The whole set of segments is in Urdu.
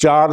4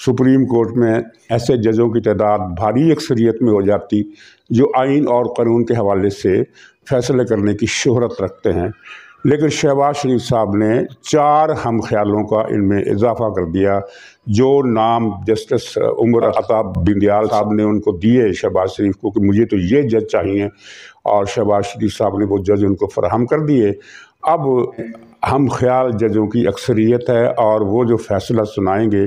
سپریم کورٹ میں ایسے ججوں کی تعداد بھاری اکثریت میں ہو جاتی جو آئین اور قانون کے حوالے سے فیصلے کرنے کی شہرت رکھتے ہیں، لیکن شہباز شریف صاحب نے 4 ہم خیالوں کا ان میں اضافہ کر دیا، جو نام جسٹس عمر عطا بندیال صاحب نے ان کو دیے شہباز شریف کو کہ مجھے تو یہ جج چاہیے، اور شہباز شریف صاحب نے وہ جج ان کو فراہم کر دیے۔ اب ہم خیال ججوں کی اکثریت ہے اور وہ جو فیصلہ سنائیں گے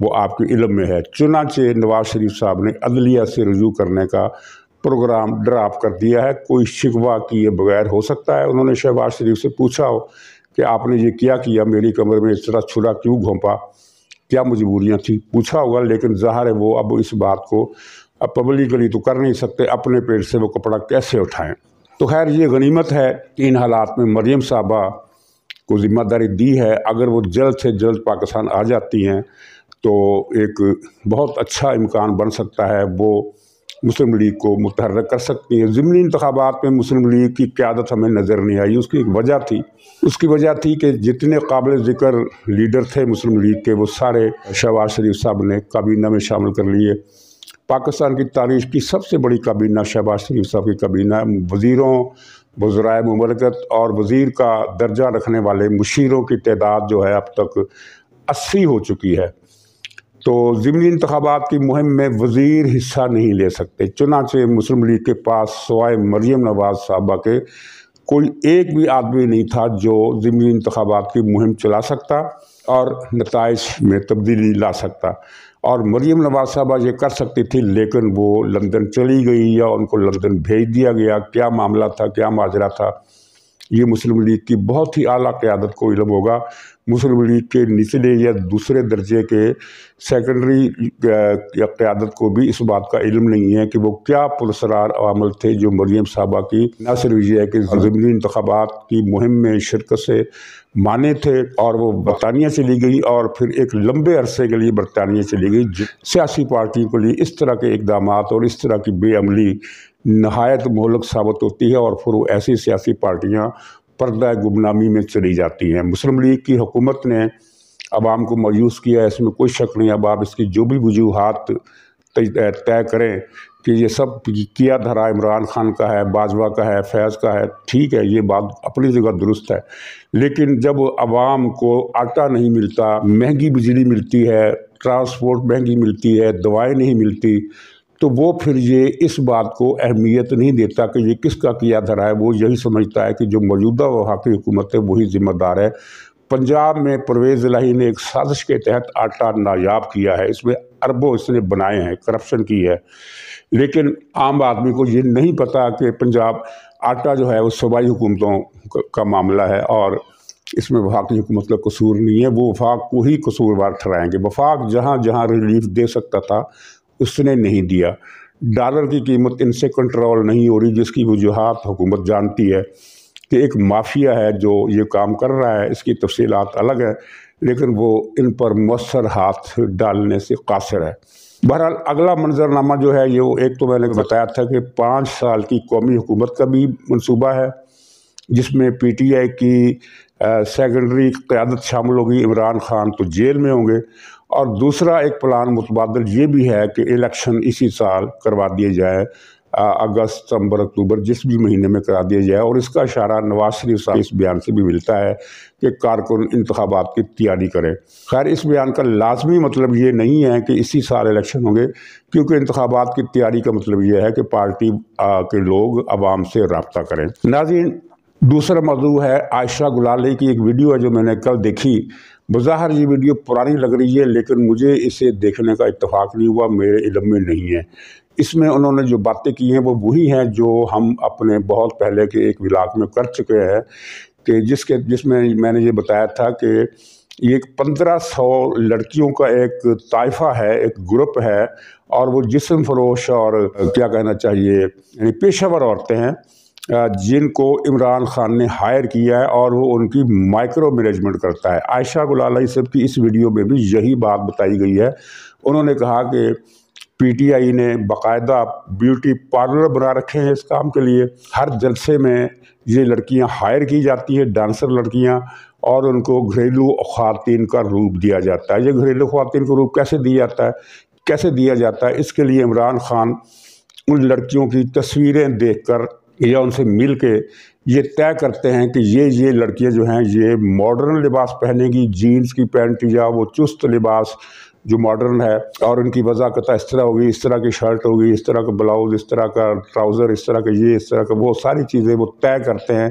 وہ آپ کے علم میں ہے۔ چنانچہ نواز شریف صاحب نے عدلیہ سے رجوع کرنے کا پروگرام ڈراپ کر دیا ہے، کوئی شکوہ کیے بغیر ہو سکتا ہے۔ انہوں نے شہباز شریف سے پوچھا ہو کہ آپ نے یہ کیا میری کمر میں اس طرح چھرا کیوں گھونپا، کیا مجبوریاں تھیں، پوچھا ہوگا، لیکن ظاہر ہے وہ اب اس بات کو پبلکلی تو کر نہیں سکتے، اپنے پیٹ سے وہ کپڑا کیسے اٹھائیں۔ تو خیر یہ غنیمت ہے کہ ان حالات میں مریم صاحبہ کو ذمہ داری دی ہے، اگر وہ جلد سے جلد پاکستان آ جاتی ہیں تو ایک بہت اچھا امکان بن سکتا ہے، وہ مسلم لیگ کو متحرک کر سکتی ہیں۔ ضمنی انتخابات میں مسلم لیگ کی قیادت ہمیں نظر نہیں آئی، اس کی ایک وجہ تھی، کہ جتنے قابل ذکر لیڈر تھے مسلم لیگ کے وہ سارے شہباز شریف صاحب نے کابینہ میں شامل کر لیے۔ پاکستان کی تاریخ کی سب سے بڑی کابینہ شہباز شریف صاحب کی کابینہ، وزیروں، وزرائے مملکت اور وزیر کا درجہ رکھنے والے مشیروں کی تعداد جو ہے اب تک 80 ہو چکی ہے۔ تو ضمنی انتخابات کی مہم میں وزیر حصہ نہیں لے سکتے، چنانچہ مسلم لیگ کے پاس سوائے مریم نواز صاحبہ کے کوئی ایک بھی آدمی نہیں تھا جو ضمنی انتخابات کی مہم چلا سکتا اور نتائج میں تبدیلی لا سکتا، اور مریم نواز صاحبہ یہ کر سکتی تھی، لیکن وہ لندن چلی گئی یا ان کو لندن بھیج دیا گیا۔ کیا معاملہ تھا، کیا ماجرا تھا، یہ مسلم لیگ کی بہت ہی اعلیٰ قیادت کو علم ہوگا۔ مسلم لیگ کے نچلے یا دوسرے درجے کے سیکنڈری یا قیادت کو بھی اس بات کا علم نہیں ہے کہ وہ کیا پراسرار عوامل تھے جو مریم صاحبہ کی نہ صرف یہ ہے کہ ضمنی انتخابات کی مہم میں شرکت سے مانے تھے، اور وہ برطانیہ چلی گئی اور پھر ایک لمبے عرصے کے لیے برطانیہ چلی گئی۔ سیاسی پارٹیوں کے لیے اس طرح کے اقدامات اور اس طرح کی بے عملی نہایت مہلک ثابت ہوتی ہے، اور پھر وہ ایسی سیاسی پارٹیاں پردہ گمنامی میں چلی جاتی ہیں۔ مسلم لیگ کی حکومت نے عوام کو مایوس کیا ہے، اس میں کوئی شک نہیں۔ اب آپ اس کی جو بھی وجوہات طے کریں کہ یہ سب کیا دھرا عمران خان کا ہے، باجوہ کا ہے، فیض کا ہے، ٹھیک ہے، یہ بات اپنی جگہ درست ہے، لیکن جب عوام کو آٹا نہیں ملتا، مہنگی بجلی ملتی ہے، ٹرانسپورٹ مہنگی ملتی ہے، دوائیں نہیں ملتی، تو وہ پھر یہ اس بات کو اہمیت نہیں دیتا کہ یہ کس کا کیا دھرا ہے۔ وہ یہی سمجھتا ہے کہ جو موجودہ وفاقی حکومت ہے وہی ذمہ دار ہے۔ پنجاب میں پرویز الہی نے ایک سازش کے تحت آٹا نایاب کیا ہے، اس میں اربوں اس نے بنائے ہیں، کرپشن کی ہے، لیکن عام آدمی کو یہ نہیں پتا کہ پنجاب آٹا جو ہے وہ صوبائی حکومتوں کا معاملہ ہے، اور اس میں وفاقی حکومت کا قصور نہیں ہے۔ وہ وفاق کو ہی قصوروار ٹھہرائیں گے۔ وفاق جہاں جہاں ریلیف دے سکتا تھا اس نے نہیں دیا۔ ڈالر کی قیمت ان سے کنٹرول نہیں ہو رہی، جس کی وجوہات حکومت جانتی ہے کہ ایک مافیا ہے جو یہ کام کر رہا ہے، اس کی تفصیلات الگ ہے، لیکن وہ ان پر مؤثر ہاتھ ڈالنے سے قاصر ہے۔ بہرحال اگلا منظرنامہ جو ہے یہ ایک تو میں نے بتایا تھا کہ 5 سال کی قومی حکومت کا بھی منصوبہ ہے، جس میں پی ٹی آئی کی سیکنڈری قیادت شامل ہوگی، عمران خان تو جیل میں ہوں گے، اور دوسرا ایک پلان متبادل یہ بھی ہے کہ الیکشن اسی سال کروا دیے جائے، اگست، ستمبر، اکتوبر، جس بھی مہینے میں کرا دیا جائے، اور اس کا اشارہ نواز شریف صاحب اس بیان سے بھی ملتا ہے کہ کارکن انتخابات کی تیاری کریں۔ خیر اس بیان کا لازمی مطلب یہ نہیں ہے کہ اسی سال الیکشن ہوں گے، کیونکہ انتخابات کی تیاری کا مطلب یہ ہے کہ پارٹی کے لوگ عوام سے رابطہ کریں۔ ناظرین، دوسرا موضوع ہے عائشہ گلالئی کی ایک ویڈیو ہے جو میں نے کل دیکھی۔ بظاہر یہ ویڈیو پرانی لگ رہی ہے، لیکن مجھے اسے دیکھنے کا اتفاق نہیں ہوا، میرے علم میں نہیں ہے۔ اس میں انہوں نے جو باتیں کی ہیں وہ وہی ہیں جو ہم اپنے بہت پہلے کے ایک ولاگ میں کر چکے ہیں، کہ جس میں نے یہ بتایا تھا کہ یہ 1500 لڑکیوں کا ایک طائفہ ہے، ایک گروپ ہے، اور وہ جسم فروش اور کیا کہنا چاہیے یعنی پیشہ ور عورتیں ہیں جن کو عمران خان نے ہائر کیا ہے، اور وہ ان کی مائکرو مینجمنٹ کرتا ہے۔ عائشہ گلالئی صاحب کی اس ویڈیو میں بھی یہی بات بتائی گئی ہے۔ انہوں نے کہا کہ پی ٹی آئی نے باقاعدہ بیوٹی پارلر بنا رکھے ہیں اس کام کے لیے. ہر جلسے میں یہ لڑکیاں ہائر کی جاتی ہیں، ڈانسر لڑکیاں، اور ان کو گھریلو خواتین کا روپ دیا جاتا ہے. یہ گھریلو خواتین کا روپ کیسے دیا جاتا ہے اس کے لیے عمران خان ان لڑکیوں کی تصویریں دیکھ کر یا ان سے مل کے یہ طے کرتے ہیں کہ یہ لڑکیاں جو ہیں یہ ماڈرن لباس پہنے گی، جینز کی پینٹ یا وہ چست لباس جو ماڈرن ہے، اور ان کی وضاحت اس طرح ہوگی، اس طرح کی شرٹ ہوگی، اس طرح کا بلاؤز، اس طرح کا ٹراؤزر، اس طرح کا یہ، اس طرح کا وہ، ساری چیزیں وہ طے کرتے ہیں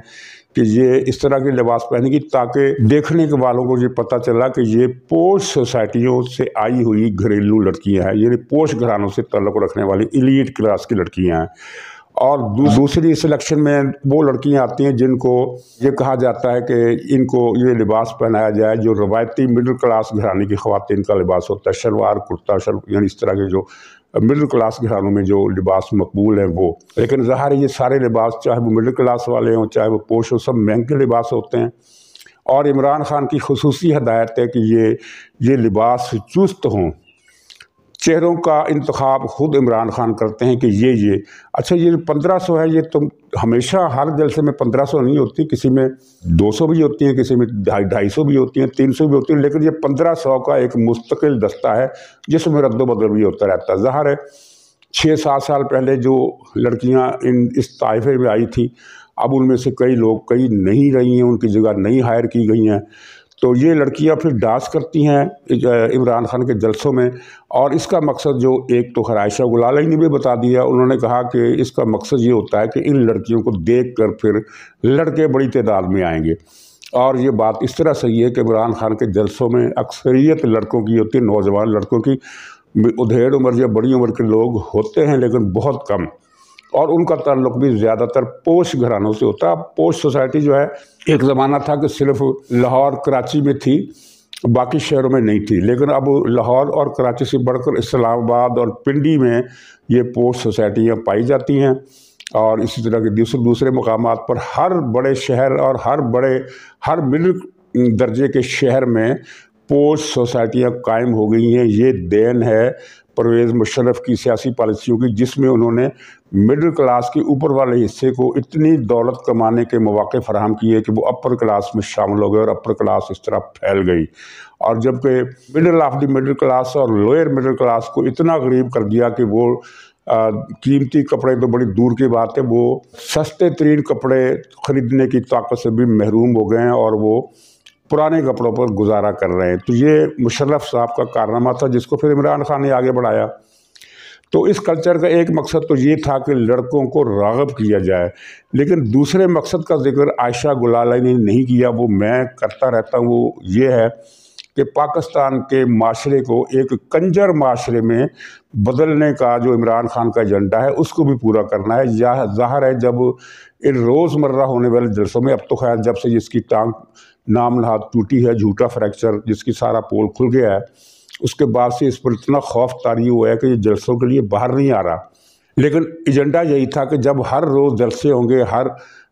کہ یہ اس طرح کی لباس پہنے گی، تاکہ دیکھنے کے والوں کو یہ پتہ چلا کہ یہ پوش سوسائٹیوں سے آئی ہوئی گھریلو لڑکیاں ہیں، یعنی پوش گھرانوں سے تعلق رکھنے والی ایلیٹ کلاس کی لڑکیاں ہیں. اور دوسری سلیکشن میں وہ لڑکیاں آتی ہیں جن کو یہ کہا جاتا ہے کہ ان کو یہ لباس پہنایا جائے جو روایتی مڈل کلاس گھرانے کی خواتین کا لباس ہوتا ہے، شلوار کرتا، یعنی اس طرح کے جو مڈل کلاس گھرانوں میں جو لباس مقبول ہیں وہ. لیکن ظاہر ہے یہ سارے لباس چاہے وہ مڈل کلاس والے ہوں چاہے وہ پوش ہو، سب مہنگے لباس ہوتے ہیں. اور عمران خان کی خصوصی ہدایت ہے کہ یہ لباس چست ہوں. چہروں کا انتخاب خود عمران خان کرتے ہیں کہ یہ اچھا یہ 1500 ہے، یہ تو ہمیشہ ہر جلسے میں 1500 نہیں ہوتی، کسی میں 200 بھی ہوتی ہیں، کسی میں 250 بھی ہوتی ہیں، 300 بھی ہوتی ہیں، لیکن یہ 1500 کا ایک مستقل دستہ ہے جس میں رد و بدل بھی ہوتا رہتا ہے. ظاہر ہے 6-7 سال پہلے جو لڑکیاں اس طائفے میں آئی تھی، اب ان میں سے کئی نہیں رہی ہیں، ان کی جگہ نہیں ہائر کی گئی ہیں. تو یہ لڑکیاں پھر ڈانس کرتی ہیں عمران خان کے جلسوں میں، اور اس کا مقصد جو ایک تو عائشہ گلالئی نے بھی بتا دیا، انہوں نے کہا کہ اس کا مقصد یہ ہوتا ہے کہ ان لڑکیوں کو دیکھ کر پھر لڑکے بڑی تعداد میں آئیں گے. اور یہ بات اس طرح صحیح ہے کہ عمران خان کے جلسوں میں اکثریت لڑکوں کی ہوتی ہے، نوجوان لڑکوں کی. ادھیڑ عمر یا بڑی عمر کے لوگ ہوتے ہیں لیکن بہت کم، اور ان کا تعلق بھی زیادہ تر پوش گھرانوں سے ہوتا ہے. پوش سوسائٹی جو ہے ایک زمانہ تھا کہ صرف لاہور کراچی میں تھی، باقی شہروں میں نہیں تھی، لیکن اب لاہور اور کراچی سے بڑھ کر اسلام آباد اور پنڈی میں یہ پوش سوسائٹیاں پائی جاتی ہیں. اور اسی طرح کے دوسرے مقامات پر ہر بڑے شہر اور ہر مڈل درجے کے شہر میں پوش سوسائٹیاں قائم ہو گئی ہیں. یہ دین ہے پرویز مشرف کی سیاسی پالیسیوں کی، جس میں انہوں نے مڈل کلاس کے اوپر والے حصے کو اتنی دولت کمانے کے مواقع فراہم کیے کہ وہ اپر کلاس میں شامل ہو گئے اور اپر کلاس اس طرح پھیل گئی. اور جبکہ middle of the middle class اور لوئر مڈل کلاس کو اتنا غریب کر دیا کہ وہ قیمتی کپڑے تو بڑی دور کی بات ہے، وہ سستے ترین کپڑے خریدنے کی طاقت سے بھی محروم ہو گئے ہیں اور وہ پرانے کپڑوں پر گزارا کر رہے ہیں. تو یہ مشرف صاحب کا کارنامہ تھا جس کو پھر عمران خان نے آگے بڑھایا. تو اس کلچر کا ایک مقصد تو یہ تھا کہ لڑکوں کو راغب کیا جائے، لیکن دوسرے مقصد کا ذکر عائشہ گلالئی نے نہیں کیا، وہ میں کرتا رہتا ہوں. وہ یہ ہے کہ پاکستان کے معاشرے کو ایک کنجر معاشرے میں بدلنے کا جو عمران خان کا ایجنڈا ہے اس کو بھی پورا کرنا ہے. ظاہر ہے جب ان روزمرہ ہونے والے جلسوں میں، اب تو خیر جب سے جس کی ٹانگ نام نہاد ٹوٹی ہے، جھوٹا فریکچر جس کی سارا پول کھل گیا ہے، اس کے بعد سے اس پر اتنا خوف طاری ہوا ہے کہ یہ جلسوں کے لیے باہر نہیں آ رہا. لیکن ایجنڈا یہی تھا کہ جب ہر روز جلسے ہوں گے، ہر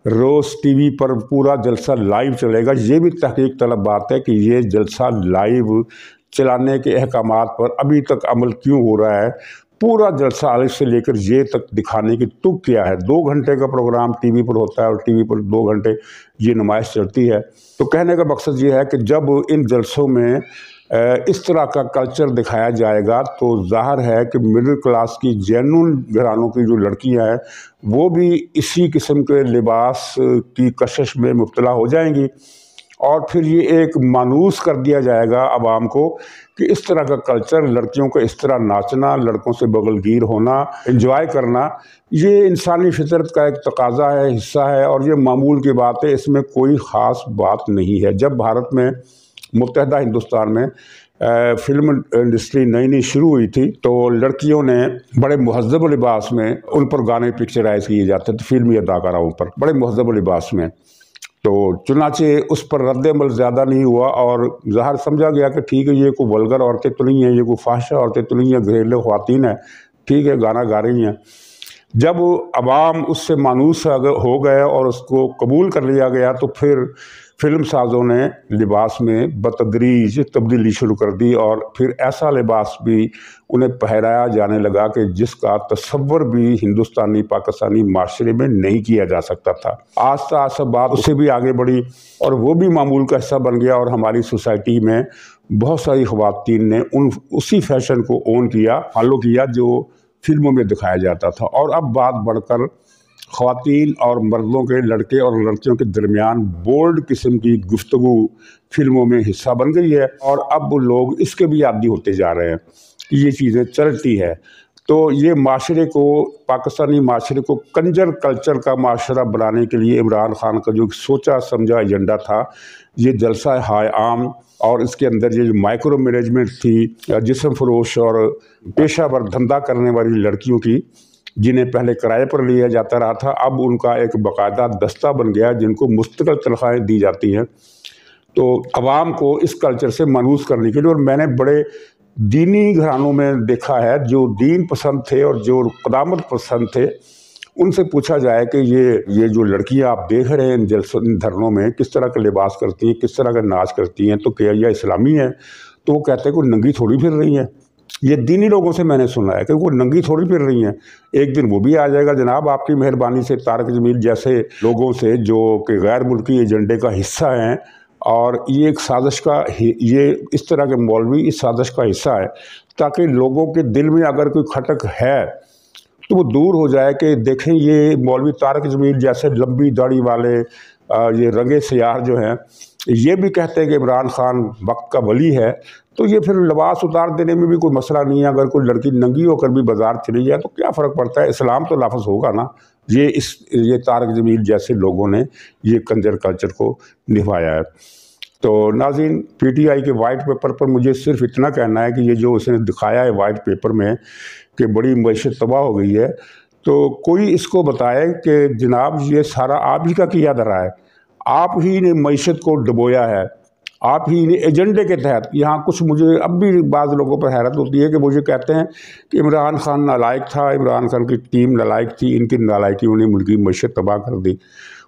روز ٹی وی پر پورا جلسہ لائیو چلے گا. یہ بھی تحقیق طلب بات ہے کہ یہ جلسہ لائیو چلانے کے احکامات پر ابھی تک عمل کیوں ہو رہا ہے. پورا جلسہ الف سے لے کر یہ تک دکھانے کی تک کیا ہے. 2 گھنٹے کا پروگرام ٹی وی پر ہوتا ہے اور ٹی وی پر 2 گھنٹے یہ نمائش چلتی ہے. تو کہنے کا مقصد یہ ہے کہ جب ان جلسوں میں اس طرح کا کلچر دکھایا جائے گا تو ظاہر ہے کہ مڈل کلاس کی جینون گھرانوں کی جو لڑکیاں ہیں وہ بھی اسی قسم کے لباس کی کشش میں مبتلا ہو جائیں گی، اور پھر یہ ایک مانوس کر دیا جائے گا عوام کو کہ اس طرح کا کلچر، لڑکیوں کا اس طرح ناچنا، لڑکوں سے بغل گیر ہونا، انجوائے کرنا، یہ انسانی فطرت کا ایک تقاضا ہے، حصہ ہے، اور یہ معمول کی بات ہے. اس میں کوئی خاص بات نہیں ہے. جب بھارت میں متحدہ ہندوستان میں فلم انڈسٹری نئی شروع ہوئی تھی تو لڑکیوں نے بڑے مہذب لباس میں ان پر گانے پکچرائز کیے جاتے تھے، فلمی اداکاراؤں پر بڑے مہذب لباس میں. تو چنانچہ اس پر رد عمل زیادہ نہیں ہوا اور ظاہر سمجھا گیا کہ ٹھیک ہے یہ کوئی ولگر عورتیں تو نہیں ہیں، یہ کوئی فاحشہ عورتیں تو نہیں ہیں، گھریلو خواتین ہیں، ٹھیک ہے گانا گا رہی ہیں. جب عوام اس سے مانوس ہو گئے اور اس کو قبول کر لیا گیا تو پھر فلم سازوں نے لباس میں بتدریج تبدیلی شروع کر دی اور پھر ایسا لباس بھی انہیں پہنایا جانے لگا کہ جس کا تصور بھی ہندوستانی پاکستانی معاشرے میں نہیں کیا جا سکتا تھا۔ آہستہ آہستہ بات اسے بھی آگے بڑھی اور وہ بھی معمول کا حصہ بن گیا، اور ہماری سوسائٹی میں بہت ساری خواتین نے اسی فیشن کو اون کیا، فالو کیا جو فلموں میں دکھایا جاتا تھا۔ اور اب بات بڑھ کر خواتین اور مردوں کے، لڑکے اور لڑکیوں کے درمیان بولڈ قسم کی گفتگو فلموں میں حصہ بن گئی ہے، اور اب لوگ اس کے بھی عادی ہوتے جا رہے ہیں کہ یہ چیزیں چلتی ہے۔ تو یہ معاشرے کو، پاکستانی معاشرے کو کنجر کلچر کا معاشرہ بنانے کے لیے عمران خان کا جو سوچا سمجھا ایجنڈا تھا، یہ جلسہ ہائے عام اور اس کے اندر یہ جو مائکرو مینجمنٹ تھی، جسم فروش اور پیشہ ور دھندا کرنے والی لڑکیوں کی، جنہیں پہلے کرائے پر لیا جاتا رہا تھا، اب ان کا ایک باقاعدہ دستہ بن گیا جن کو مستقل تنخواہیں دی جاتی ہیں۔ تو عوام کو اس کلچر سے مانوس کرنے کے لیے، اور میں نے بڑے دینی گھرانوں میں دیکھا ہے جو دین پسند تھے اور جو قدامت پسند تھے، ان سے پوچھا جائے کہ یہ جو لڑکیاں آپ دیکھ رہے ہیں ان دھرنوں میں کس طرح کا لباس کرتی ہیں، کس طرح کا ناچ کرتی ہیں، تو کیا یہ اسلامی ہے؟ تو وہ کہتے ہیں کہ ننگی تھوڑی پھر رہی ہیں۔ یہ دینی لوگوں سے میں نے سنا ہے کہ وہ ننگی تھوڑی پھر رہی ہیں، ایک دن وہ بھی آ جائے گا جناب آپ کی مہربانی سے، طارق جمیل جیسے لوگوں سے جو کہ غیر ملکی ایجنڈے کا حصہ ہیں، اور یہ ایک سازش کا، یہ اس طرح کے مولوی اس سازش کا حصہ ہے تاکہ لوگوں کے دل میں اگر کوئی کھٹک ہے تو وہ دور ہو جائے کہ دیکھیں یہ مولوی طارق جمیل جیسے لمبی داڑھی والے یہ رنگے سیاہ جو ہیں، یہ بھی کہتے ہیں کہ عمران خان وقت کا ولی ہے، تو یہ پھر لباس اتار دینے میں بھی کوئی مسئلہ نہیں ہے۔ اگر کوئی لڑکی ننگی ہو کر بھی بازار چلی جائے تو کیا فرق پڑتا ہے، اسلام تو لافظ ہوگا نا۔ یہ طارق جمیل جیسے لوگوں نے یہ کنجر کلچر کو نبھایا ہے۔ تو ناظرین، پی ٹی آئی کے وائٹ پیپر پر مجھے صرف اتنا کہنا ہے کہ یہ جو اس نے دکھایا ہے وائٹ پیپر میں کہ بڑی معیشت تباہ ہو گئی ہے، تو کوئی اس کو بتائے کہ جناب یہ سارا آپ ہی کا کیا دھرا ہے، آپ ہی نے معیشت کو ڈبویا ہے، آپ ہی نے ایجنڈے کے تحت۔ یہاں کچھ مجھے اب بھی بعض لوگوں پر حیرت ہوتی ہے کہ مجھے کہتے ہیں کہ عمران خان نالائق تھا، عمران خان کی ٹیم نالائق تھی، ان کی نالائقیوں نے ملکی معیشت تباہ کر دی۔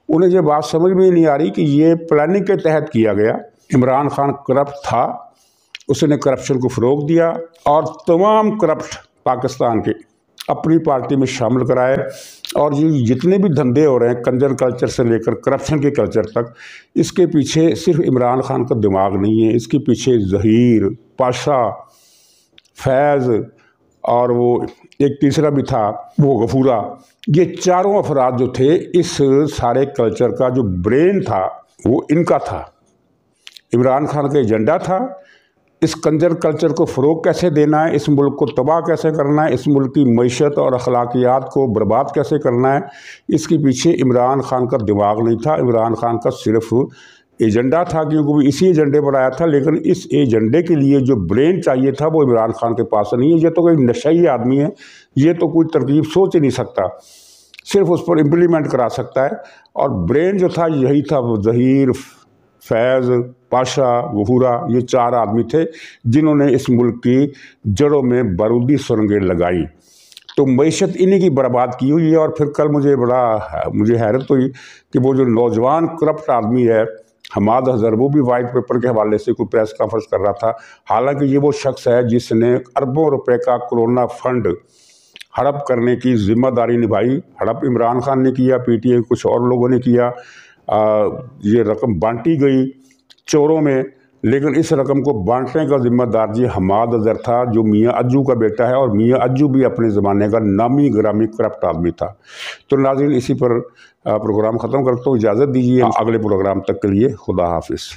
انہیں یہ بات سمجھ میں نہیں آ رہی کہ یہ پلاننگ کے تحت کیا گیا۔ عمران خان کرپٹ تھا، اس نے کرپشن کو فروغ دیا اور تمام کرپٹ پاکستان کے اپنی پارٹی میں شامل کرائے، اور یہ جتنے بھی دھندے ہو رہے ہیں کنجر کلچر سے لے کر کرپشن کے کلچر تک، اس کے پیچھے صرف عمران خان کا دماغ نہیں ہے، اس کے پیچھے ظہیر، پاشا، فیض اور وہ ایک تیسرا بھی تھا وہ غفورہ، یہ چاروں افراد جو تھے اس سارے کلچر کا جو برین تھا وہ ان کا تھا۔ عمران خان کا ایجنڈا تھا اس کنجر کلچر کو فروغ کیسے دینا ہے، اس ملک کو تباہ کیسے کرنا ہے، اس ملک کی معیشت اور اخلاقیات کو برباد کیسے کرنا ہے، اس کے پیچھے عمران خان کا دماغ نہیں تھا، عمران خان کا صرف ایجنڈا تھا، کیونکہ وہ اسی ایجنڈے پر آیا تھا، لیکن اس ایجنڈے کے لیے جو برین چاہیے تھا وہ عمران خان کے پاس نہیں ہے۔ یہ تو کوئی نشئی آدمی ہے، یہ تو کوئی ترکیب سوچ ہی نہیں سکتا، صرف اس پر امپلیمنٹ کرا سکتا ہے، اور برین جو تھا یہی تھا، وہ ظہیر، فیض، پاشا، غفورہ، یہ چار آدمی تھے جنہوں نے اس ملک کی جڑوں میں بارودی سرنگیں لگائی۔ تو معیشت انہی کی برباد کی ہوئی ہے۔ اور پھر کل مجھے حیرت ہوئی کہ وہ جو نوجوان کرپٹ آدمی ہے حماد اظہر، وہ بھی وائٹ پیپر کے حوالے سے کوئی پریس کانفرنس کر رہا تھا، حالانکہ یہ وہ شخص ہے جس نے اربوں روپے کا کورونا فنڈ ہڑپ کرنے کی ذمہ داری نبھائی۔ ہڑپ عمران خان نے کیا، پی ٹی آئی کچھ اور لوگوں نے کیا، یہ رقم بانٹی گئی چوروں میں، لیکن اس رقم کو بانٹنے کا ذمہ دار حماد اظہر تھا، جو میاں اجو کا بیٹا ہے، اور میاں اجو بھی اپنے زمانے کا نامی گرامی کرپٹ آدمی تھا۔ تو ناظرین، اسی پر پروگرام ختم کرتا ہوں، اجازت دیجیے، اگلے پروگرام تک کے لیے خدا حافظ۔